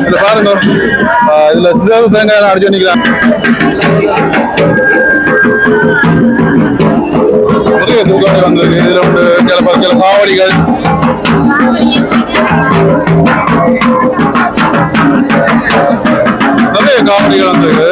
இதை பாருங்க, இதுல சிறு தேங்காய் அடிச்சு நிற்கிறாங்க. நிறைய தூக்காடு வந்திருக்கு. இதுல வந்து சில காவடிகள், நிறைய காவடிகள் வந்திருக்கு.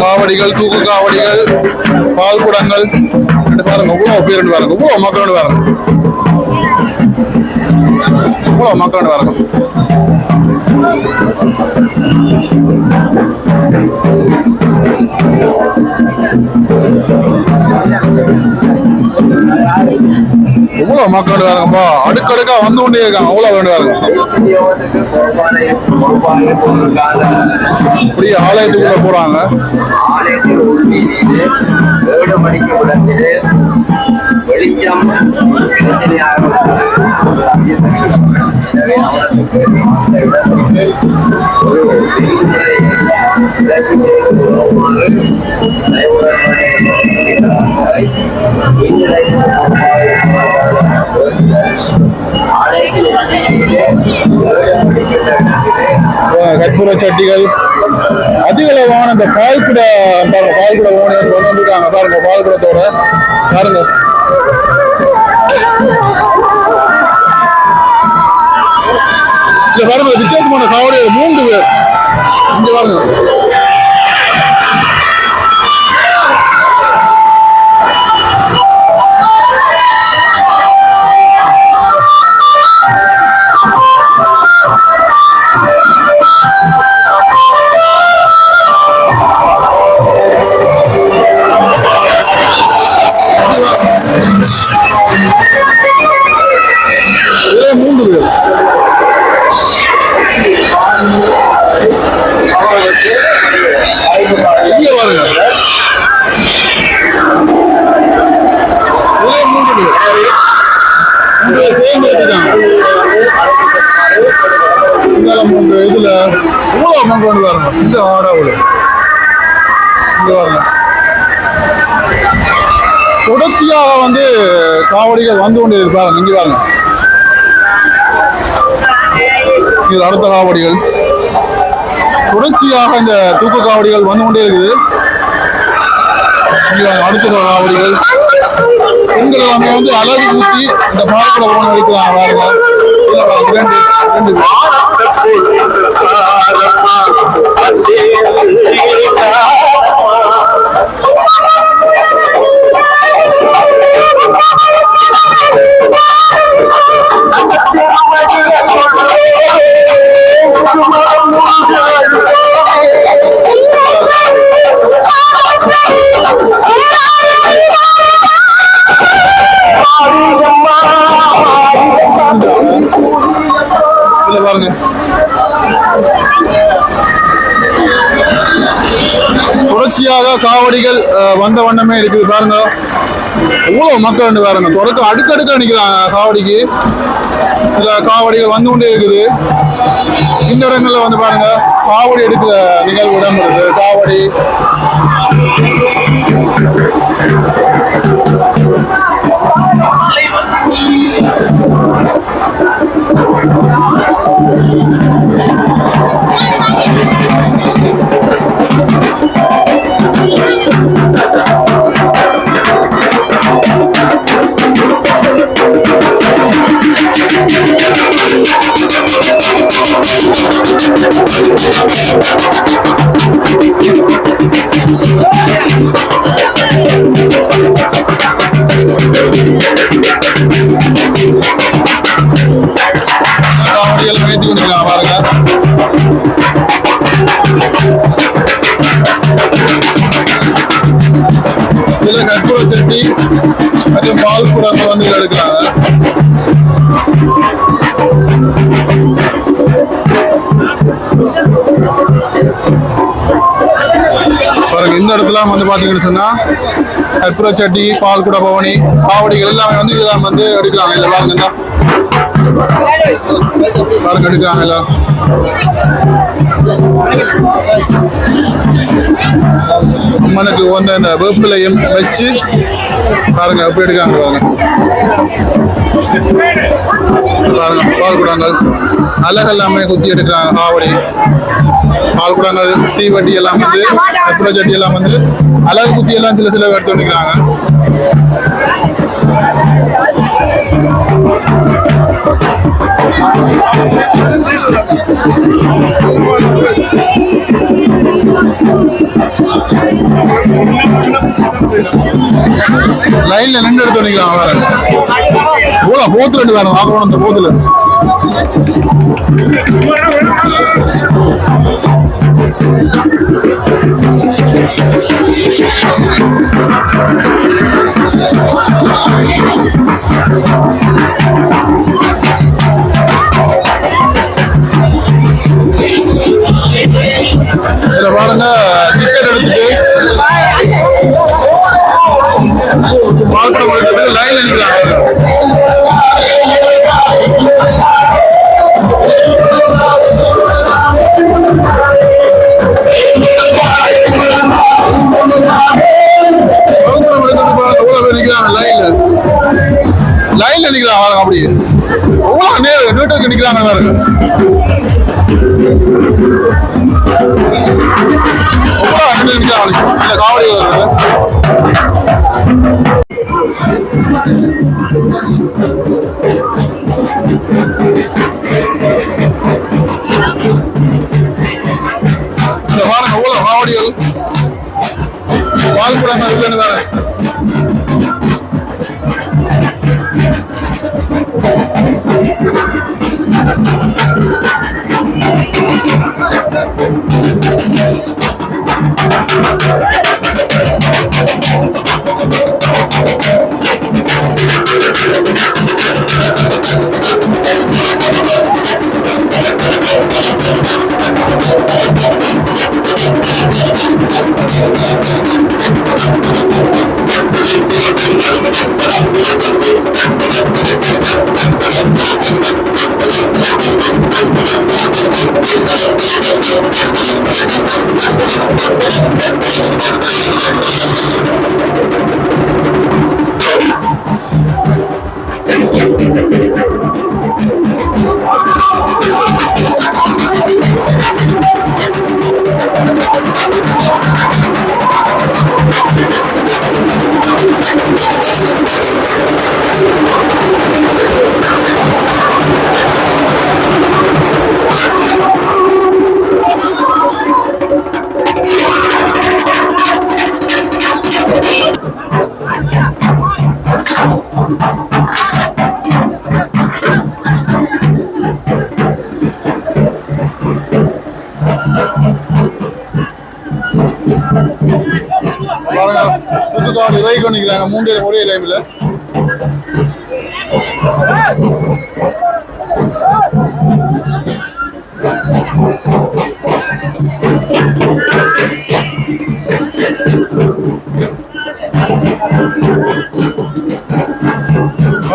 காவடிகள், தூக்கு காவடிகள், பால் குடங்கள் பாருங்க. இவ்வளவு பேர் பாருங்க, இவ்வளவு மக்கள் பாருங்க, இவ்வளவு மக்கள் பாருங்க. இவ்வளவு மக்கள் வேறுங்கப்பா, அடுக்கடுக்கா வந்து கொண்டே இருக்காங்க. அவ்வளவு வேண்டுவாங்க. இப்படி ஆலயத்துக்குள்ள போறாங்க. வெளிச்சம் கற்பூர சட்டிகள், அதிகளவான இந்த பால்குட பாருங்க, பால்குட ஓனியர் வந்துருக்காங்க பாருங்க. பால்குடத்தோட பாருங்க. இல்ல பாருங்க, வித்தியாசமான காவடி 3 பேர் இங்க பாருங்க. இதுல இவ்வளவு மங்க பாருங்க. இந்த ஆடாவுல இங்க பாருங்க, தொடர்ச்சியாக வந்து காவடிகள் வந்து கொண்டு இருப்பாங்க. இங்க பாருங்க, இது அடுத்த காவடிகள். தொடர்ச்சியாக இந்த தூக்கு காவடிகள் வந்து கொண்டே இருக்குது. அடுத்த காவடிகள் பெண்கள் எல்லாமே வந்து அழகு ஊற்றி இந்த பாலக்குட போன அடிக்கிறாங்க பாருங்க. ரெண்டு பாருங்க, தொடர்ச்சியாக காவடிகள் வந்த வண்ணமே இருக்குது பாருங்க. இவ்வளவு மக்கள் பாருங்க, தொடக்க அடுக்கடுக்க நிற்கிறாங்க காவடிக்கு. இந்த காவடிகள் வந்து கொண்டே இருக்குது. இந்த இடங்கள்ல வந்து பாருங்க, காவடி எடுக்கிற நிகழ்வு இடம் இருக்குது. காவடி காவடியெல்லாம் ஏற்றி கொண்டிருக்காங்க பாருங்க. இதுல கற்பூர சட்டி மற்றும் பால் குடங்கள் வந்து எடுக்கிறாங்க. பாருங்க, இந்த இடத்துல வந்து பாத்தீங்கன்னு சொன்னா கற்பூர சட்டி, பால் குட, பவனி, காவடிகள் எல்லாமே வந்து இதெல்லாம் வந்து எடுக்கிறாங்க. இல்ல பாருங்க, பாருங்க எடுக்கிறாங்க எல்லாம். அம்மனுக்கு வந்து இந்த வேப்பிலையும் வச்சு பாருங்க எப்படி எடுக்கிறாங்க பாருங்க. பாருங்க பால் குடங்கள் அழகெல்லாமே குத்தி எடுக்கிறாங்க காவடி. பால் குடங்கள் தீவட்டி எல்லாம் வந்து வெப்புட சட்டி எல்லாம் வந்து அழகு குத்தி எல்லாம் சில எடுத்து வந்துக்கிறாங்க. லைன்ல நின்று எடுத்து வந்துக்கலாம். வேற போல போத்துல ரெண்டு வேணும் ஆகணும். அந்த போத்துல இதுல பாருங்க டிக்கெட் எடுத்துட்டு பால்படம் எடுக்கிறதுக்கு லைன்ல நிற்கிறாங்க. லைன்ல நிக்கிறாங்க அப்படி நீட்டுக்கு நிக்கிறாங்க பாருங்க. இந்த காவடி இந்த பாருங்க எவ்வளவு காவடிகள் பால் குடங்கள் இல்லைன்னு தானே. தூத்துக்காடு இறக்கி பண்ணிக்கிறாங்க 3 பேர் ஒரே லைன்ல.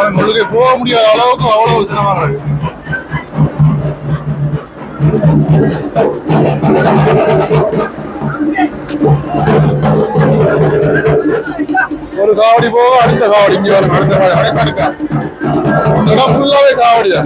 உங்களுக்கு போக முடியாத அளவுக்கு அவ்வளவு சிரமம் கிடக்கு. ஒரு காவடி போக அடுத்த காவடி இங்க வரும். அடுத்த காவடி அடைக்கா இடம் ஃபுல்லாவே காவடியா.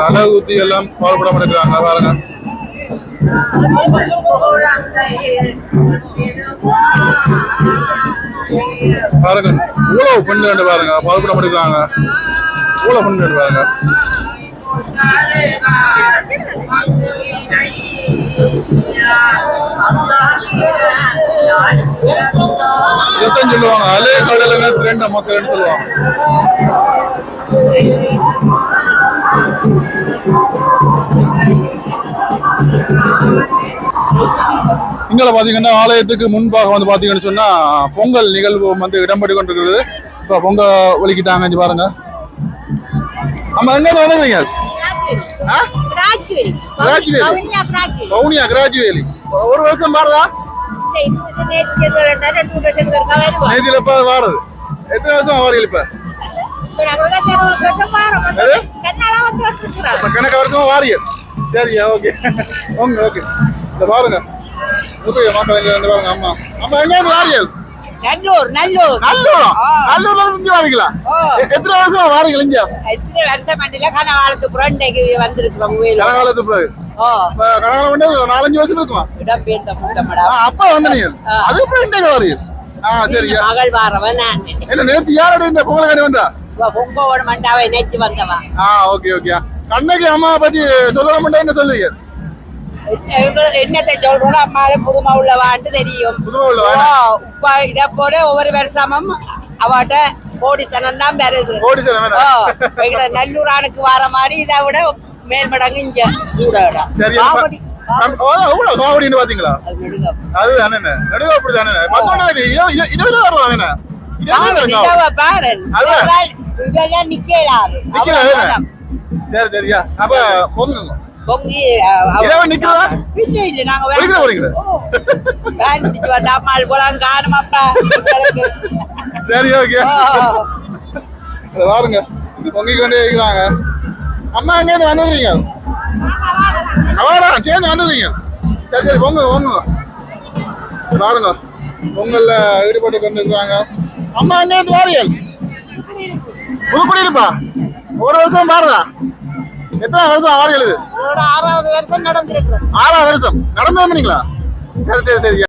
அழகு குத்தி எல்லாம் பால்படம் எடுக்கிறாங்க பாருங்க. பாருங்க இவ்வளவு பெண்ணு பாருங்க பால்படம் எடுக்கிறாங்க. இவ்வளவு பெண்ணு பாருங்க. இதைத்தான் சொல்லுவாங்க அலே கடலுங்க திரண்ட மக்கள்னு சொல்லுவாங்க. இங்கே பாத்தீங்கன்னா ஆலயத்துக்கு முன்பாக வந்து பாத்தீங்கன்னு சொன்னா பொங்கல் நிகழ்வு வந்து இடம்பெற்று கொண்டிருக்கிறது. இப்ப பொங்கல் ஒலிக்கிட்டாங்க பாருங்க. நம்ம எங்க வந்துக்கிறீங்க? கிராஜுவேலி ஒரு வருஷம் பாருதா? நேத்தில வாரது எத்தனை வருஷம் வாரீங்க? இப்ப கணக்கு வருஷமா வாரிய. சரியா? Okay okay. இந்த பாருங்க மக்கள் பாருங்க. அம்மா அம்மா எங்க வாரியல்? நல்லூர். நல்லூர்ல இருந்து வாரீங்களா? எத்தனை வருஷமா வாரீங்க? இங்க எத்தனை வருஷம் மண்டில கனகாலத்து புரண்டைக்கு வந்திருக்கிறோம். கனகாலத்து பிறகு கனகாலம் வந்து 4-5 வருஷம் இருக்குமா? அப்பா வந்தீங்க அது ஃப்ரெண்டே வாரீங்க. சரியா? மகள் வாரவன் நான். என்ன நேத்து யாரோட இந்த பொங்கல் கறி வந்தா? பொங்கலோட மண்டாவை நேத்து வந்தவா. Okay okay. கண்ணகி அம்மா பத்தி சொல்லணும்னா என்ன சொல்லுவீங்க? என்னத்தை சொல்றோம் அம்மாவே புதுமா உள்ளவான்னு தெரியும். இப்ப இத போல ஒவ்வொரு வருஷமும் அவாட்ட கோடிசனம் தான் வருது. நல்லூர் ஆணுக்கு வர மாதிரி இதை விட மேல்மடங்கு இங்க கூட பாத்தீங்களா? அதுதானே நடுவ அப்படிதானே இதெல்லாம் நிக்கலாது. சரி சரியா? அப்ப பொங்குங்க பொங்கி இல்ல இல்ல நாங்க அம்மாள் போலாம் காணுமாப்பா. சரி ஓகே பாருங்க பொங்கி கொண்டே இருக்கிறாங்க. அம்மா எங்க இருந்து வந்துக்கிறீங்க? அவாடா சேர்ந்து வந்துக்கிறீங்க. சரி சரி பொங்க பொங்க பாருங்க பொங்கல்ல ஈடுபட்டு கொண்டு இருக்கிறாங்க. அம்மா எங்க இருந்து வாரியல்? புதுக்குடியிருப்பா? ஒரு வருஷம் பாருதா? எத்தனை வருஷம் வாரியல்? இது 6வது வருஷம் நடந்துருக்கோம். 6வது வருஷம் நடந்து வந்தீங்களா? சரி சரி சரியா.